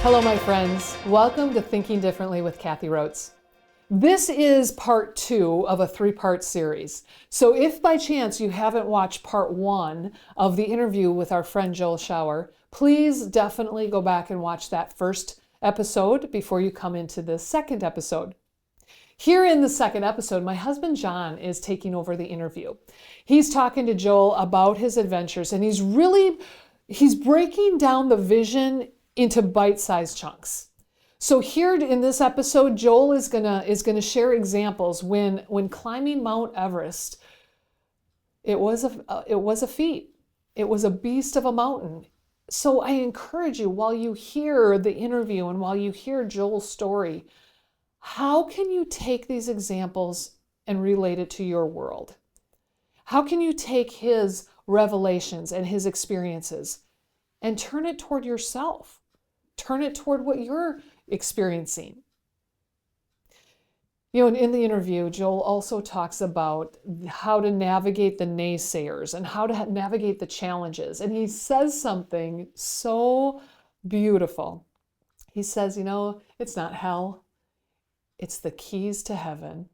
Hello, my friends. Welcome to Thinking Differently with Kathy Rhodes. This is part 2 of a 3-part series. So if by chance you haven't watched part 1 of the interview with our friend Joel Schauer, please definitely go back and watch that first episode before you come into the second episode. Here in the second episode, my husband John is taking over the interview. He's talking to Joel about his adventures, and he's breaking down the vision into bite-sized chunks. So here in this episode, Joel is gonna share examples when climbing Mount Everest. It was a feat. It was a beast of a mountain. So I encourage you, while you hear the interview and while you hear Joel's story, how can you take these examples and relate it to your world? How can you take his revelations and his experiences and turn it toward yourself? Turn it toward what you're experiencing. You know, in the interview, Joel also talks about how to navigate the naysayers and how to navigate the challenges. And he says something so beautiful. He says, you know, it's not hell, it's the keys to heaven.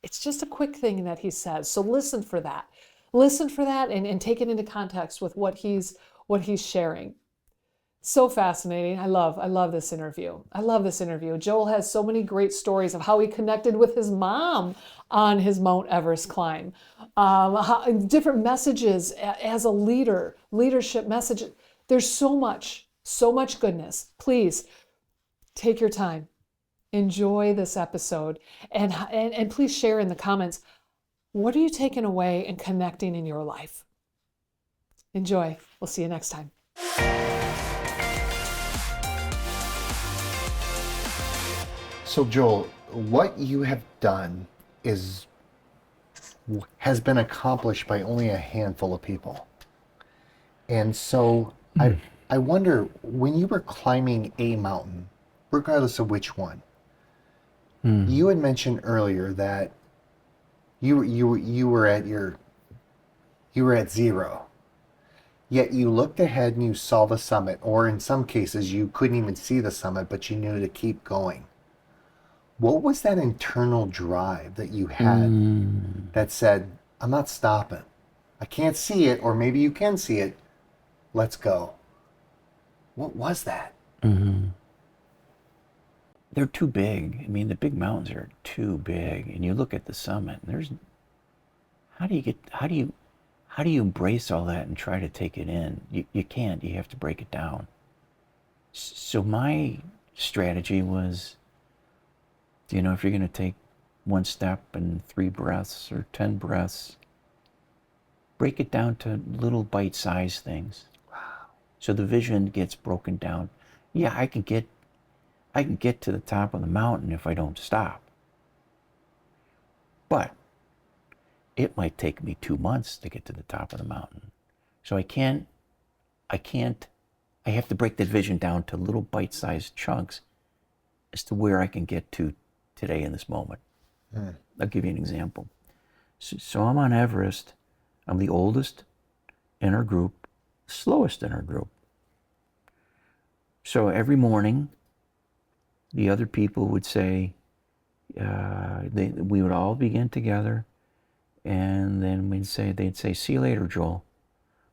It's just a quick thing that he says. So listen for that. Listen for that and take it into context with what he's sharing. So fascinating. I love this interview. I love this interview. Joel has so many great stories of how he connected with his mom on his Mount Everest climb. Different messages as a leader, leadership messages. There's so much goodness. Please take your time. Enjoy this episode and please share in the comments, what are you taking away and connecting in your life? Enjoy. We'll see you next time. So Joel, what you have done has been accomplished by only a handful of people. And so I wonder, when you were climbing a mountain, regardless of which one, you had mentioned earlier that you were at zero. Yet you looked ahead and you saw the summit, or in some cases you couldn't even see the summit, but you knew to keep going. What was that internal drive that you had that said, I'm not stopping. I can't see it, or maybe you can see it. Let's go. What was that? Mm-hmm. They're too big. I mean, the big mountains are too big. And you look at the summit, and how do you embrace all that and try to take it in? You can't. You have to break it down. So my strategy was, you know, if you're going to take one step and 3 breaths or 10 breaths, break it down to little bite-sized things. Wow. So the vision gets broken down. Yeah, I can get to the top of the mountain if I don't stop. But it might take me 2 months to get to the top of the mountain. So I have to break that vision down to little bite-sized chunks as to where I can get to today in this moment. I'll give you an example. So I'm on Everest. I'm the oldest in our group, slowest in our group. So every morning, the other people would say, we would all begin together, and then they'd say, see you later, Joel.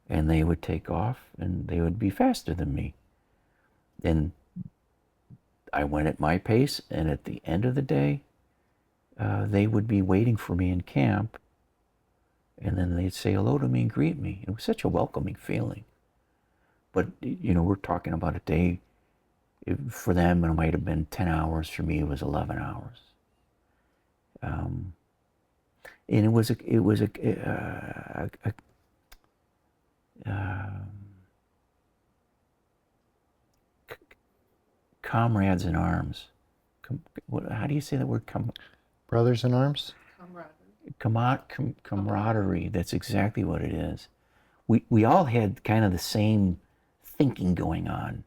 And they would take off, and they would be faster than me. And I went at my pace, and at the end of the day, they would be waiting for me in camp, and then they'd say hello to me and greet me. It was such a welcoming feeling. But, you know, we're talking about a day. For them, it might have been 10 hours. For me, it was 11 hours. And it was a comrades in arms. How do you say that word? Brothers in arms? Camaraderie. That's exactly what it is. We all had kind of the same thinking going on.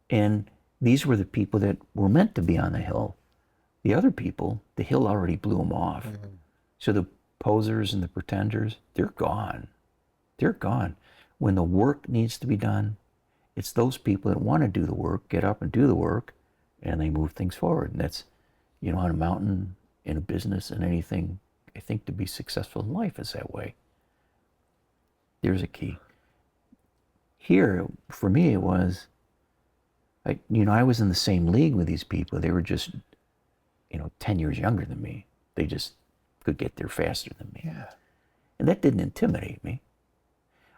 And these were the people that were meant to be on the hill. The other people, the hill already blew them off. Mm-hmm. So the posers and the pretenders, they're gone. They're gone. When the work needs to be done It's those people that want to do the work, get up and do the work, and they move things forward. And that's, on a mountain, in a business, and anything, I think to be successful in life is that way. There's a key. Here, for me, it was, I was in the same league with these people. They were just, 10 years younger than me. They just could get there faster than me. Yeah. And that didn't intimidate me.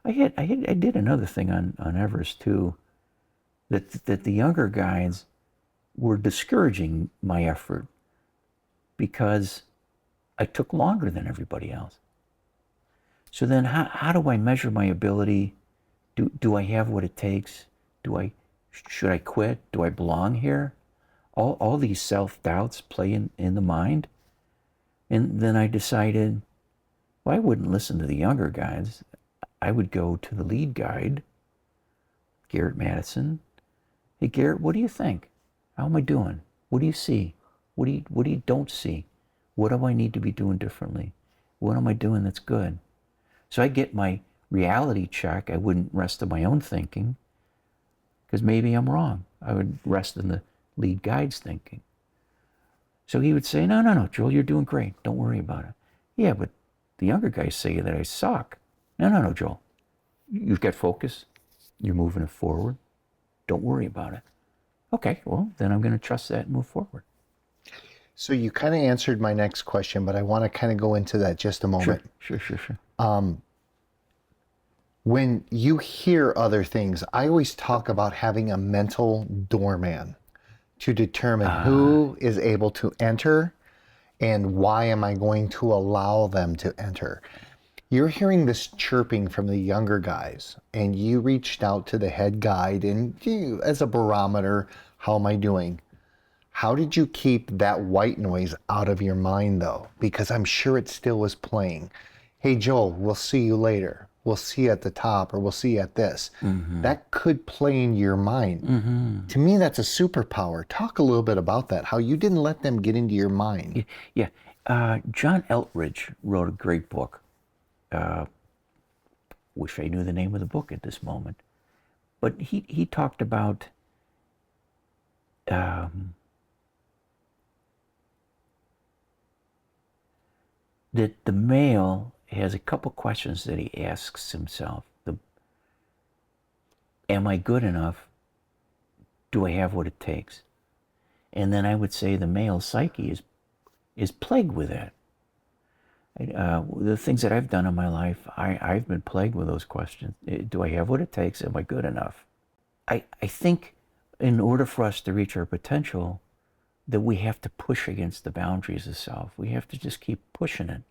I did another thing on Everest too, that the younger guides were discouraging my effort because I took longer than everybody else. So then how do I measure my ability? Do I have what it takes? Should I quit? Do I belong here? All these self-doubts play in the mind. And then I decided, well, I wouldn't listen to the younger guides. I would go to the lead guide, Garrett Madison. Hey, Garrett, what do you think? How am I doing? What do you see? What do you don't see? What do I need to be doing differently? What am I doing that's good? So I get my reality check. I wouldn't rest in my own thinking because maybe I'm wrong. I would rest in the lead guide's thinking. So he would say, no, Joel, you're doing great. Don't worry about it. Yeah, but the younger guys say that I suck. No, Joel. You've got focus. You're moving it forward. Don't worry about it. Okay, well, then I'm going to trust that and move forward. So you kind of answered my next question, but I want to kind of go into that just a moment. Sure. When you hear other things, I always talk about having a mental doorman to determine who is able to enter and why am I going to allow them to enter. You're hearing this chirping from the younger guys, and you reached out to the head guide and as a barometer, how am I doing? How did you keep that white noise out of your mind though? Because I'm sure it still was playing. Hey, Joel, we'll see you later. We'll see you at the top, or we'll see you at this. Mm-hmm. That could play in your mind. Mm-hmm. To me, that's a superpower. Talk a little bit about that, how you didn't let them get into your mind. Yeah. John Eltridge wrote a great book. Wish I knew the name of the book at this moment. But he talked about that the male has a couple questions that he asks himself. Am I good enough? Do I have what it takes? And then I would say the male psyche is plagued with that. The things that I've done in my life, I've been plagued with those questions. Do I have what it takes? Am I good enough? I think in order for us to reach our potential, that we have to push against the boundaries of self. We have to just keep pushing it.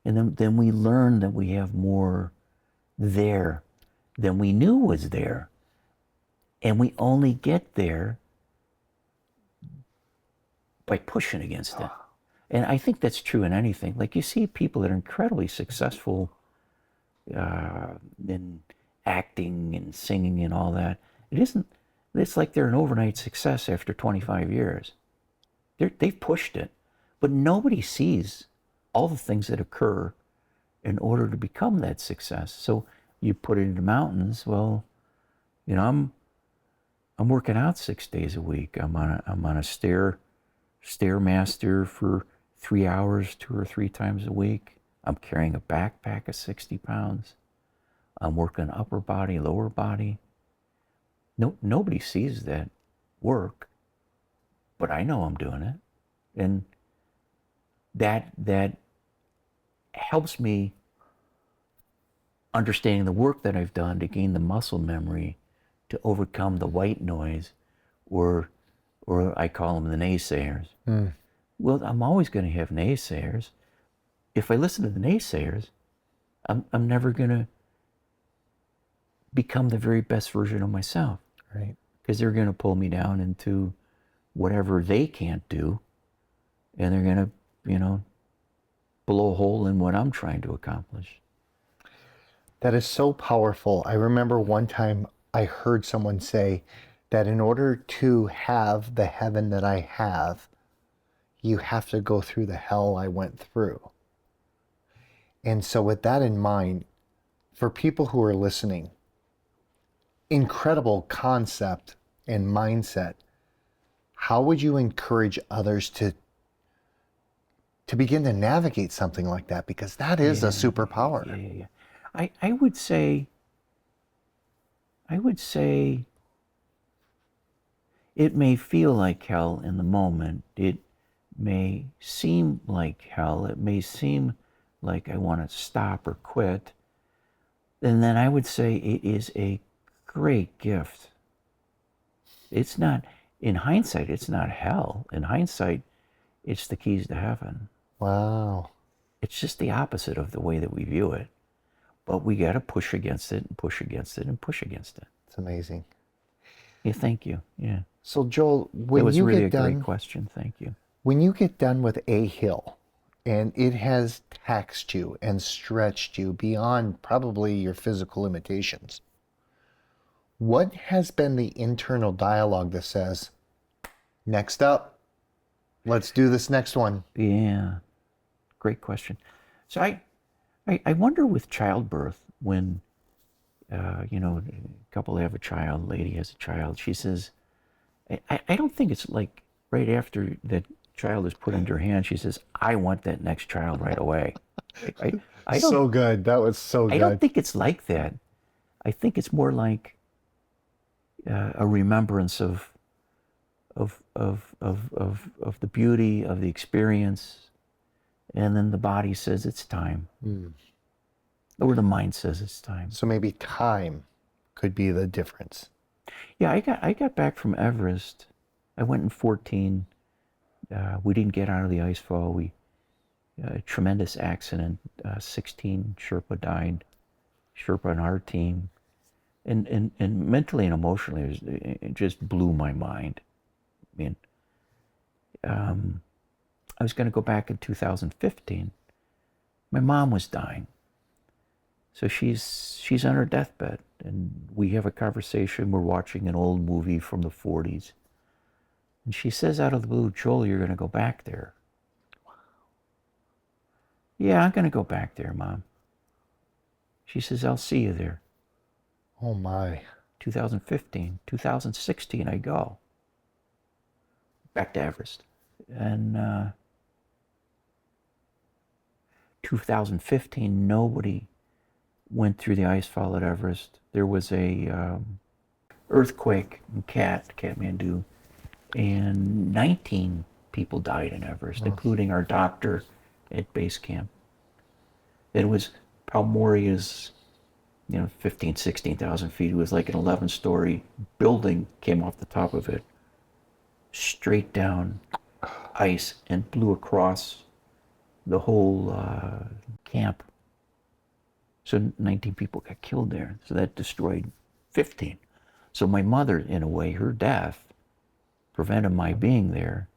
And then we learn that we have more there than we knew was there. And we only get there by pushing against it. And I think that's true in anything. Like you see people that are incredibly successful in acting and singing and all that. It's like they're an overnight success after 25 years. They've pushed it. But nobody sees all the things that occur in order to become that success. So you put it into mountains. Well, I'm working out 6 days a week. I'm on a stairmaster for 3 hours 2 or 3 times a week. I'm carrying a backpack of 60 pounds. I'm working upper body, lower body. Nobody sees that work, but I know I'm doing it, and that helps me understanding the work that I've done to gain the muscle memory to overcome the white noise, or I call them the naysayers. Well, I'm always going to have naysayers. If I listen to the naysayers, I'm never going to become the very best version of myself. Right. Because they're going to pull me down into whatever they can't do, and they're going to, blow a hole in what I'm trying to accomplish. That is so powerful. I remember one time I heard someone say that in order to have the heaven that I have, you have to go through the hell I went through. And so with that in mind, for people who are listening, incredible concept and mindset. How would you encourage others to begin to navigate something like that? Because that is a superpower. Yeah. I would say it may feel like hell in the moment. It may seem like hell. It may seem like I want to stop or quit. And then I would say it is a great gift. It's not, in hindsight, it's not hell. In hindsight, it's the keys to heaven. Wow. It's just the opposite of the way that we view it. But we got to push against it and push against it and push against it. It's amazing. Yeah, thank you. Yeah. So Joel, when It was you really get a done, great question. Thank you. when you get done with a hill and it has taxed you and stretched you beyond probably your physical limitations, what has been the internal dialogue that says, next up, let's do this next one? Yeah. Great question. So I wonder with childbirth when, a couple have a child, lady has a child, she says, I don't think it's like right after that child is put into her hand, she says, I want that next child right away. I don't, So good. That was so I good. don't think it's like that. I think it's more like a remembrance of the beauty of the experience, and then the body says it's time, or the mind says it's time. So maybe time could be the difference. Yeah, I got back from Everest. I went in 14. We didn't get out of the ice fall. We a tremendous accident. 16 Sherpa died. Sherpa on our team, and mentally and emotionally, it just blew my mind. I mean, I was going to go back in 2015. My mom was dying, so she's on her deathbed, and we have a conversation. We're watching an old movie from the 40s, and she says out of the blue, "Joel, you're going to go back there." Yeah, I'm going to go back there, Mom. She says, I'll see you there. Oh my. 2015, 2016, I go back to Everest. And 2015, nobody went through the icefall at Everest. There was a earthquake in Kathmandu, and 19 people died in Everest, including our doctor at base camp. It was Palmoria's, 15, 16,000 feet. It was like an 11-story building came off the top of it, straight down ice, and blew across the whole camp. So 19 people got killed there. So that destroyed 15. So my mother, in a way, her death prevented my being there,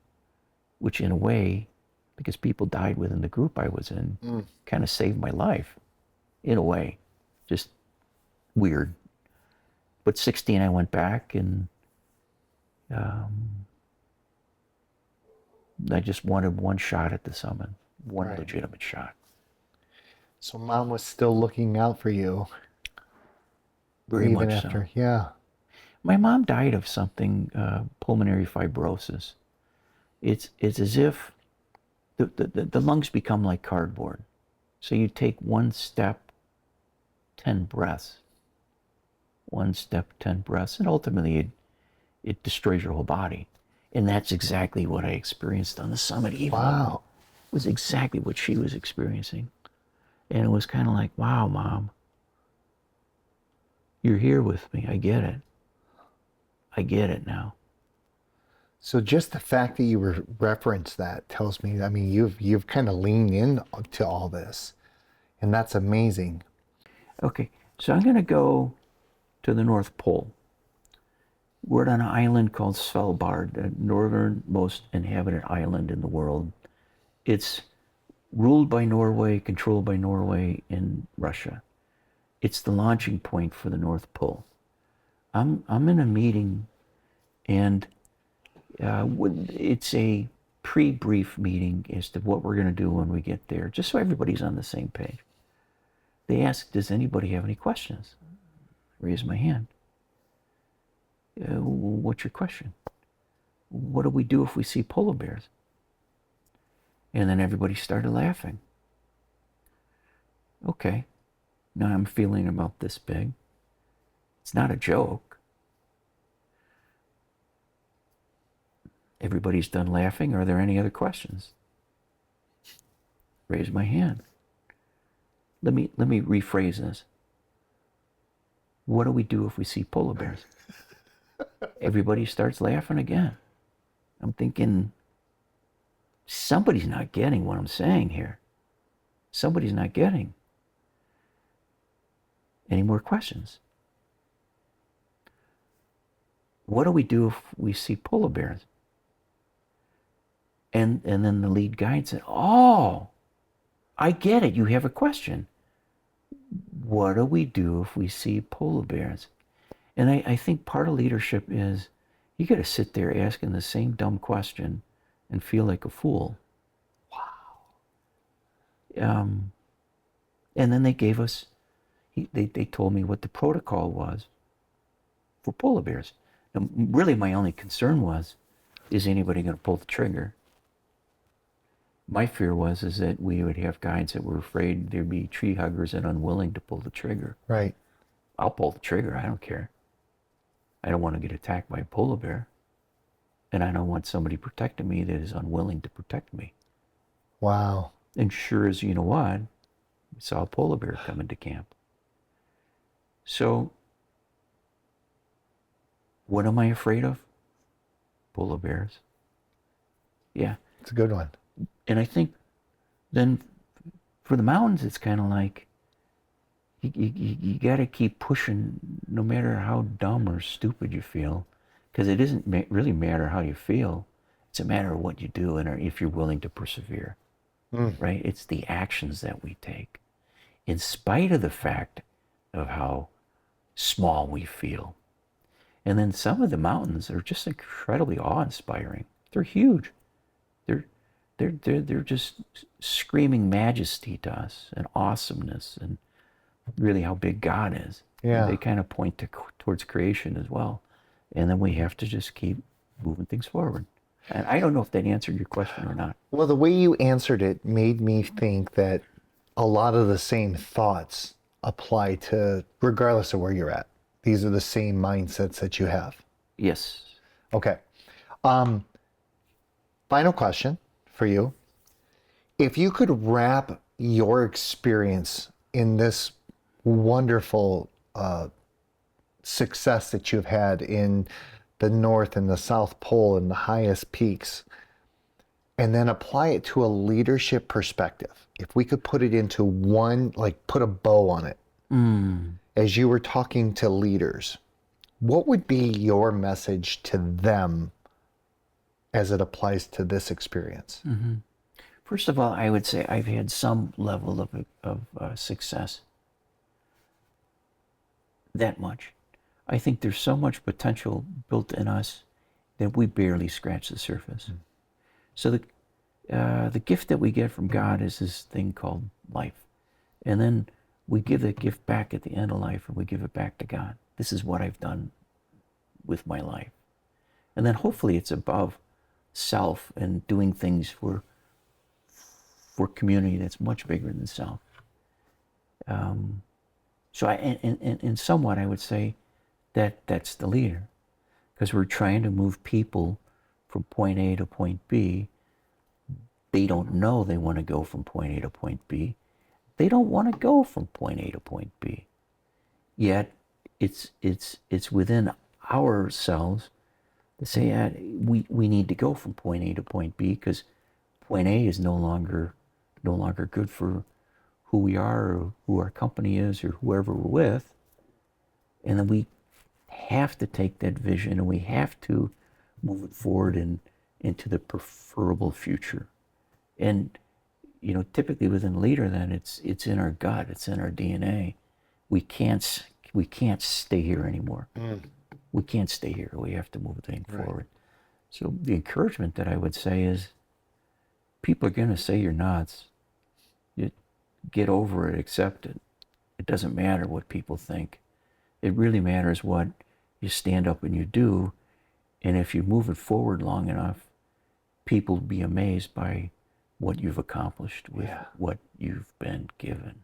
which in a way, because people died within the group I was in, kind of saved my life, in a way. Just weird. But 16, I went back, and I just wanted one shot at the summit, one legitimate shot. So Mom was still looking out for you. Very even much after, so. Yeah. My mom died of something, pulmonary fibrosis. It's as if the lungs become like cardboard. So you take one step, 10 breaths. One step, 10 breaths, and ultimately it destroys your whole body. And that's exactly what I experienced on the summit. Wow. It was exactly what she was experiencing. And it was kind of like, wow, Mom, you're here with me. I get it. I get it now. So just the fact that you referenced that tells me, I mean, you've kind of leaned in to all this, and that's amazing. Okay, so I'm going to go to the North Pole. We're on an island called Svalbard, the northernmost inhabited island in the world. It's ruled by Norway, controlled by Norway and Russia. It's the launching point for the North Pole. I'm in a meeting, and it's a pre-brief meeting as to what we're going to do when we get there, just so everybody's on the same page. They ask, does anybody have any questions? I raise my hand. What's your question? What do we do if we see polar bears? And then everybody started laughing. Okay, now I'm feeling about this big. It's not a joke. Everybody's done laughing. Are there any other questions? Raise my hand. Let me rephrase this. What do we do if we see polar bears? Everybody starts laughing again. I'm thinking, somebody's not getting what I'm saying here. Somebody's not getting. Any more questions? What do we do if we see polar bears? And then the lead guide said, oh, I get it. You have a question. What do we do if we see polar bears? And I think part of leadership is you got to sit there asking the same dumb question and feel like a fool. Wow. And then they gave us, they told me what the protocol was for polar bears. Now, really, my only concern was, is anybody going to pull the trigger? My fear was is that we would have guides that were afraid there'd be tree huggers and unwilling to pull the trigger. Right. I'll pull the trigger. I don't care. I don't want to get attacked by a polar bear. And I don't want somebody protecting me that is unwilling to protect me. Wow. And sure as you know what, we saw a polar bear come into camp. So, what am I afraid of? Polar bears. Yeah. It's a good one. And I think then for the mountains, it's kind of like you got to keep pushing no matter how dumb or stupid you feel, because it doesn't really matter how you feel. It's a matter of what you do and if you're willing to persevere, right? It's the actions that we take in spite of the fact of how small we feel. And then some of the mountains are just incredibly awe-inspiring. They're huge. They're just screaming majesty to us and awesomeness and really how big God is. Yeah. They kind of point towards creation as well. And then we have to just keep moving things forward. And I don't know if that answered your question or not. Well, the way you answered it made me think that a lot of the same thoughts apply to regardless of where you're at. These are the same mindsets that you have. Yes. Okay. Final question for you. If you could wrap your experience in this wonderful success that you've had in the North and the South Pole and the highest peaks, and then apply it to a leadership perspective, if we could put it into one, like put a bow on it, as you were talking to leaders, what would be your message to them as it applies to this experience? First of all, I would say I've had some level of success. That much. I think there's so much potential built in us that we barely scratch the surface. So the gift that we get from God is this thing called life. And then we give that gift back at the end of life and we give it back to God. This is what I've done with my life. And then hopefully it's above self and doing things for community that's much bigger than self. So in somewhat I would say that's the leader, because we're trying to move people from point A to point B. They don't know they want to go from point A to point B. They don't want to go from point A to point B. Yet it's within ourselves to say we need to go from point A to point B, because point A is no longer good for who we are or who our company is or whoever we're with. And then we have to take that vision and we have to move it forward into the preferable future. And typically within a leader, then it's in our gut, it's in our DNA. We can't stay here anymore. We can't stay here. We have to move the thing forward. So the encouragement that I would say is, people are going to say you're nuts. You get over it, accept it. It doesn't matter what people think. It really matters what you stand up and you do. And if you move it forward long enough, people will be amazed by what you've accomplished with what you've been given.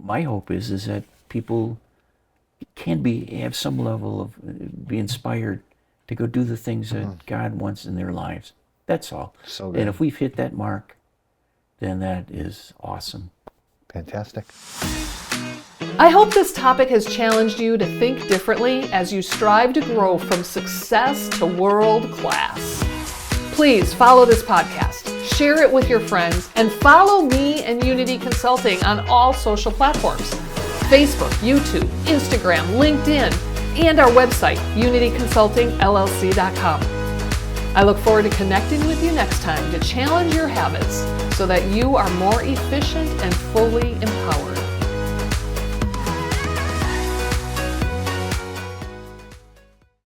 My hope is that people can have some level of, be inspired to go do the things that God wants in their lives. That's all. So good. And if we've hit that mark, then that is awesome. Fantastic. I hope this topic has challenged you to think differently as you strive to grow from success to world class. Please follow this podcast, share it with your friends, and follow me and Unity Consulting on all social platforms: Facebook, YouTube, Instagram, LinkedIn, and our website, unityconsultingllc.com. I look forward to connecting with you next time to challenge your habits so that you are more efficient and fully empowered.